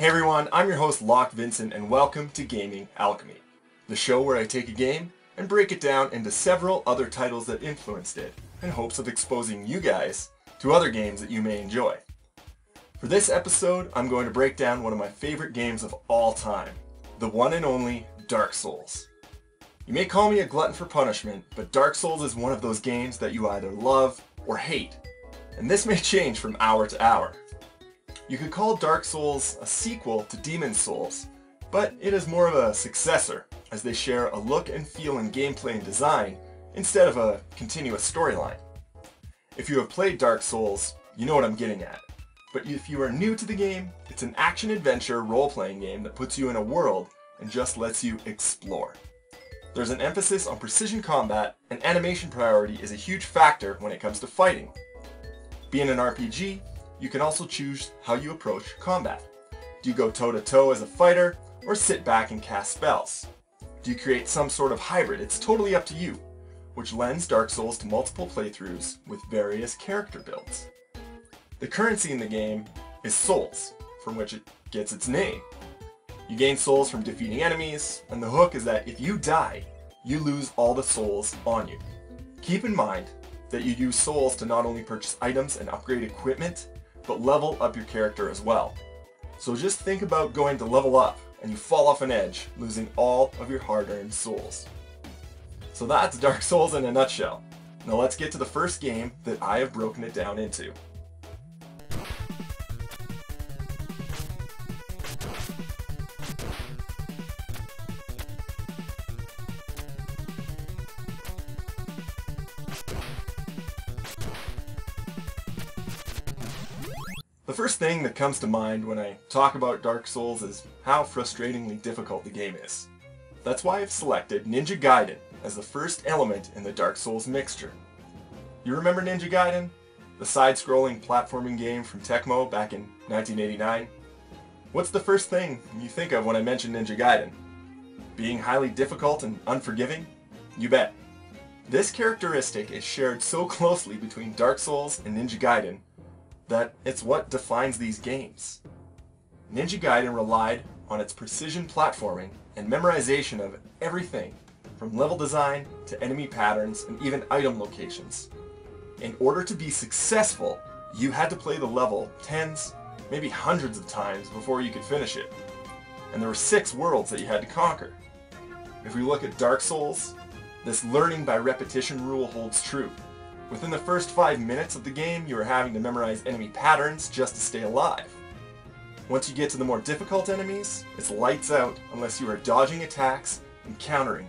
Hey everyone, I'm your host Locke Vincent and welcome to Gaming Alchemy, the show where I take a game and break it down into several other titles that influenced it in hopes of exposing you guys to other games that you may enjoy. For this episode, I'm going to break down one of my favorite games of all time, the one and only Dark Souls. You may call me a glutton for punishment, but Dark Souls is one of those games that you either love or hate, and this may change from hour to hour. You could call Dark Souls a sequel to Demon's Souls, but it is more of a successor, as they share a look and feel in gameplay and design instead of a continuous storyline. If you have played Dark Souls, you know what I'm getting at. But if you are new to the game, it's an action-adventure role-playing game that puts you in a world and just lets you explore. There's an emphasis on precision combat, and animation priority is a huge factor when it comes to fighting. Being an RPG, you can also choose how you approach combat. Do you go toe-to-toe as a fighter, or sit back and cast spells? Do you create some sort of hybrid? It's totally up to you, which lends Dark Souls to multiple playthroughs with various character builds. The currency in the game is souls, from which it gets its name. You gain souls from defeating enemies, and the hook is that if you die, you lose all the souls on you. Keep in mind that you use souls to not only purchase items and upgrade equipment, but level up your character as well. So just think about going to level up and you fall off an edge, losing all of your hard-earned souls. So that's Dark Souls in a nutshell. Now let's get to the first game that I have broken it down into. The first thing that comes to mind when I talk about Dark Souls is how frustratingly difficult the game is. That's why I've selected Ninja Gaiden as the first element in the Dark Souls mixture. You remember Ninja Gaiden? The side-scrolling platforming game from Tecmo back in 1989? What's the first thing you think of when I mention Ninja Gaiden? Being highly difficult and unforgiving? You bet. This characteristic is shared so closely between Dark Souls and Ninja Gaiden that it's what defines these games. Ninja Gaiden relied on its precision platforming and memorization of everything from level design to enemy patterns and even item locations. In order to be successful, you had to play the level tens, maybe hundreds of times before you could finish it. And there were 6 worlds that you had to conquer. If we look at Dark Souls, this learning by repetition rule holds true. Within the first 5 minutes of the game, you are having to memorize enemy patterns just to stay alive. Once you get to the more difficult enemies, it's lights out unless you are dodging attacks and countering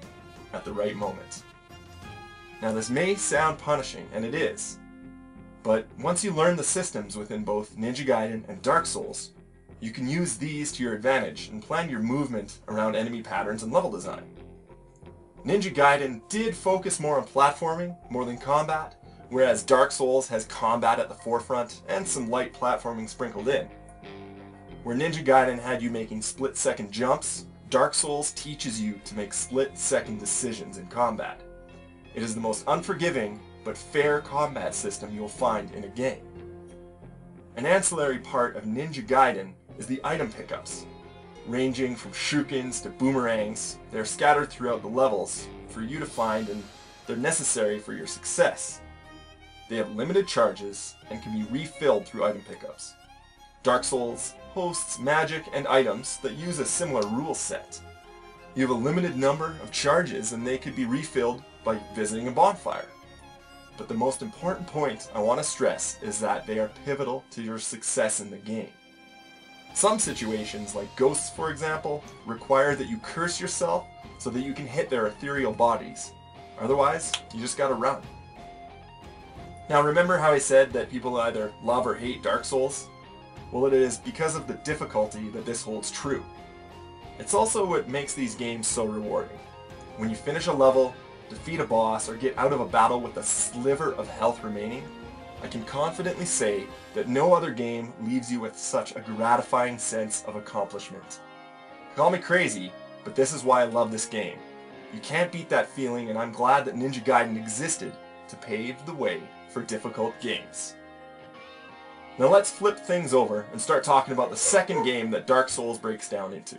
at the right moment. Now this may sound punishing, and it is, but once you learn the systems within both Ninja Gaiden and Dark Souls, you can use these to your advantage and plan your movement around enemy patterns and level design. Ninja Gaiden did focus more on platforming more than combat, whereas Dark Souls has combat at the forefront and some light platforming sprinkled in. Where Ninja Gaiden had you making split-second jumps, Dark Souls teaches you to make split-second decisions in combat. It is the most unforgiving but fair combat system you will find in a game. An ancillary part of Ninja Gaiden is the item pickups. Ranging from shurikens to boomerangs, they are scattered throughout the levels for you to find, and they're necessary for your success. They have limited charges and can be refilled through item pickups. Dark Souls hosts magic and items that use a similar rule set. You have a limited number of charges and they could be refilled by visiting a bonfire. But the most important point I want to stress is that they are pivotal to your success in the game. Some situations, like ghosts for example, require that you curse yourself so that you can hit their ethereal bodies. Otherwise, you just gotta run. Now remember how I said that people either love or hate Dark Souls? Well, it is because of the difficulty that this holds true. It's also what makes these games so rewarding. When you finish a level, defeat a boss, or get out of a battle with a sliver of health remaining, I can confidently say that no other game leaves you with such a gratifying sense of accomplishment. Call me crazy, but this is why I love this game. You can't beat that feeling, and I'm glad that Ninja Gaiden existed to pave the way for difficult games. Now let's flip things over and start talking about the second game that Dark Souls breaks down into.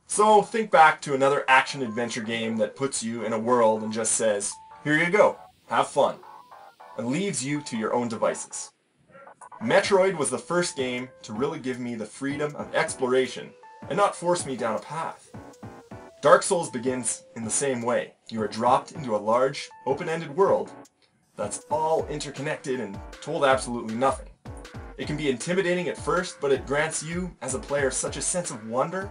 So think back to another action-adventure game that puts you in a world and just says, here you go, have fun, and leaves you to your own devices. Metroid was the first game to really give me the freedom of exploration and not force me down a path. Dark Souls begins in the same way. You are dropped into a large, open-ended world that's all interconnected and told absolutely nothing. It can be intimidating at first, but it grants you, as a player, such a sense of wonder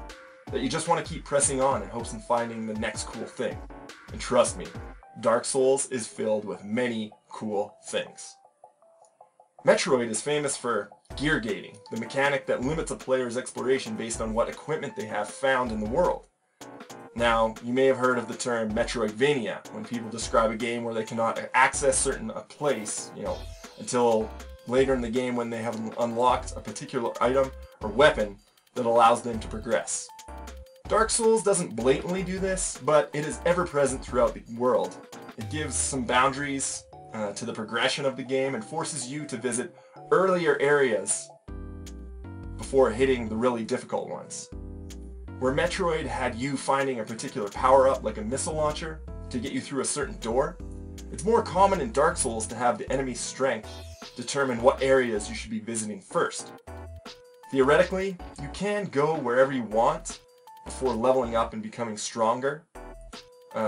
that you just want to keep pressing on in hopes of finding the next cool thing. And trust me, Dark Souls is filled with many cool things. Metroid is famous for gear gating, the mechanic that limits a player's exploration based on what equipment they have found in the world. Now, you may have heard of the term Metroidvania when people describe a game where they cannot access certain place, until later in the game when they have unlocked a particular item or weapon that allows them to progress. Dark Souls doesn't blatantly do this, but it is ever present throughout the world. It gives some boundaries to the progression of the game and forces you to visit earlier areas before hitting the really difficult ones. Where Metroid had you finding a particular power-up like a missile launcher to get you through a certain door, it's more common in Dark Souls to have the enemy's strength determine what areas you should be visiting first. Theoretically, you can go wherever you want before leveling up and becoming stronger.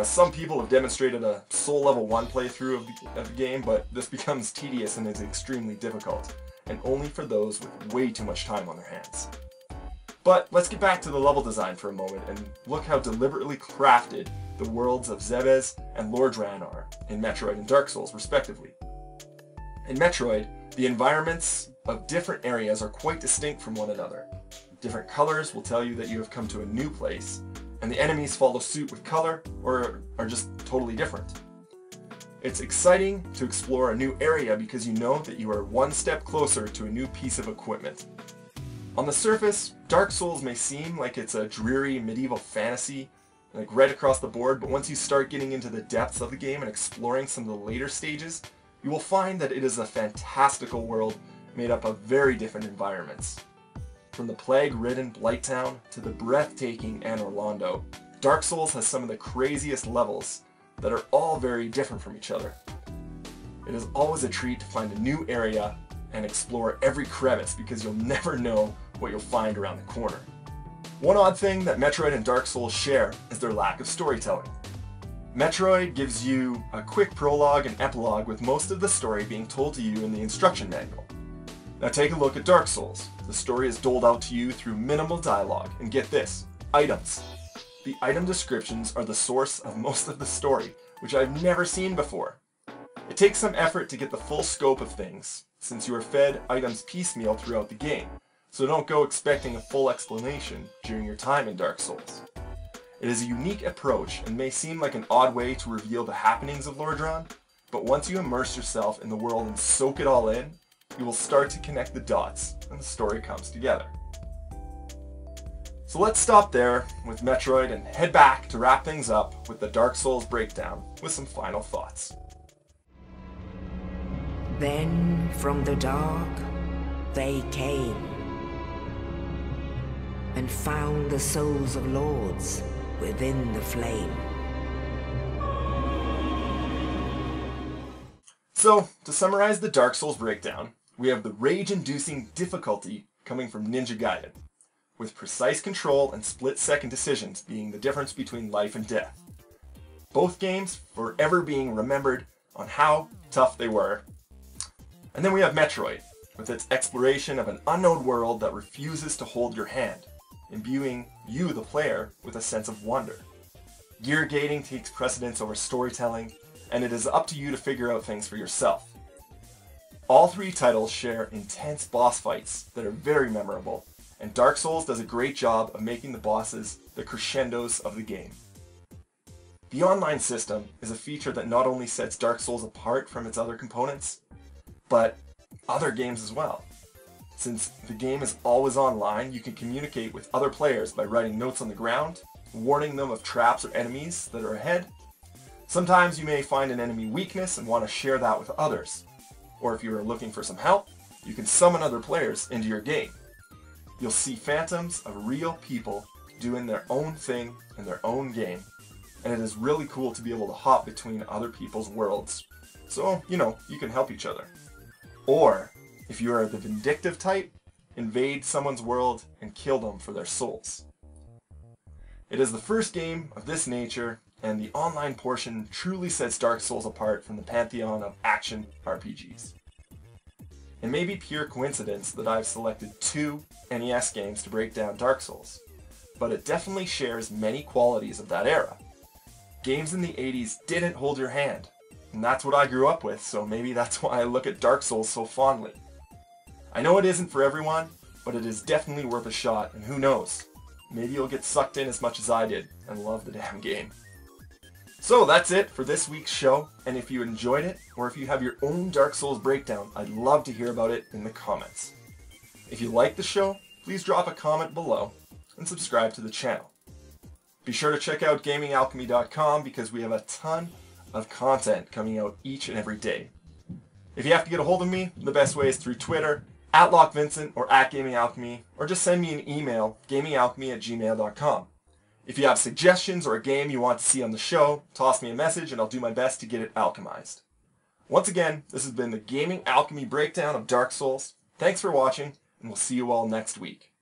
Some people have demonstrated a Soul Level 1 playthrough of the game, but this becomes tedious and is extremely difficult, and only for those with way too much time on their hands. But let's get back to the level design for a moment and look how deliberately crafted the worlds of Zebes and Lordran are in Metroid and Dark Souls, respectively. In Metroid, the environments of different areas are quite distinct from one another. Different colors will tell you that you have come to a new place, and the enemies follow suit with color or are just totally different. It's exciting to explore a new area because you know that you are one step closer to a new piece of equipment. On the surface, Dark Souls may seem like it's a dreary medieval fantasy, like right across the board, but once you start getting into the depths of the game and exploring some of the later stages, you will find that it is a fantastical world made up of very different environments. From the plague-ridden Blighttown to the breathtaking Anor Londo, Dark Souls has some of the craziest levels that are all very different from each other. It is always a treat to find a new area and explore every crevice because you'll never know what you'll find around the corner. One odd thing that Metroid and Dark Souls share is their lack of storytelling. Metroid gives you a quick prologue and epilogue with most of the story being told to you in the instruction manual. Now take a look at Dark Souls. The story is doled out to you through minimal dialogue, and get this, items. The item descriptions are the source of most of the story, which I've never seen before. It takes some effort to get the full scope of things, since you are fed items piecemeal throughout the game, so don't go expecting a full explanation during your time in Dark Souls. It is a unique approach and may seem like an odd way to reveal the happenings of Lordran, but once you immerse yourself in the world and soak it all in, you will start to connect the dots and the story comes together. So let's stop there with Metroid and head back to wrap things up with the Dark Souls breakdown with some final thoughts. Then from the dark they came and found the souls of lords within the flame. So, to summarize the Dark Souls breakdown, we have the rage-inducing difficulty coming from Ninja Gaiden, with precise control and split-second decisions being the difference between life and death. Both games forever being remembered on how tough they were. And then we have Metroid, with its exploration of an unknown world that refuses to hold your hand, imbuing you, the player, with a sense of wonder. Gear gating takes precedence over storytelling, and it is up to you to figure out things for yourself. All three titles share intense boss fights that are very memorable, and Dark Souls does a great job of making the bosses the crescendos of the game. The online system is a feature that not only sets Dark Souls apart from its other components, but other games as well. Since the game is always online, you can communicate with other players by writing notes on the ground, warning them of traps or enemies that are ahead. Sometimes you may find an enemy weakness and want to share that with others. Or if you are looking for some help, you can summon other players into your game. You'll see phantoms of real people doing their own thing in their own game, and it is really cool to be able to hop between other people's worlds. So, you can help each other. Or, if you are the vindictive type, invade someone's world and kill them for their souls. It is the first game of this nature, and the online portion truly sets Dark Souls apart from the pantheon of action RPGs. It may be pure coincidence that I've selected 2 NES games to break down Dark Souls, but it definitely shares many qualities of that era. Games in the 80s didn't hold your hand, and that's what I grew up with, so maybe that's why I look at Dark Souls so fondly. I know it isn't for everyone, but it is definitely worth a shot, and who knows, maybe you'll get sucked in as much as I did and love the damn game. So that's it for this week's show, and if you enjoyed it, or if you have your own Dark Souls breakdown, I'd love to hear about it in the comments. If you like the show, please drop a comment below, and subscribe to the channel. Be sure to check out GamingAlchemy.com because we have a ton of content coming out each and every day. If you have to get a hold of me, the best way is through Twitter, @LockVincent or @GamingAlchemy, or just send me an email, gamingalchemy@gmail.com. If you have suggestions or a game you want to see on the show, toss me a message and I'll do my best to get it alchemized. Once again, this has been the Gaming Alchemy breakdown of Dark Souls. Thanks for watching, and we'll see you all next week.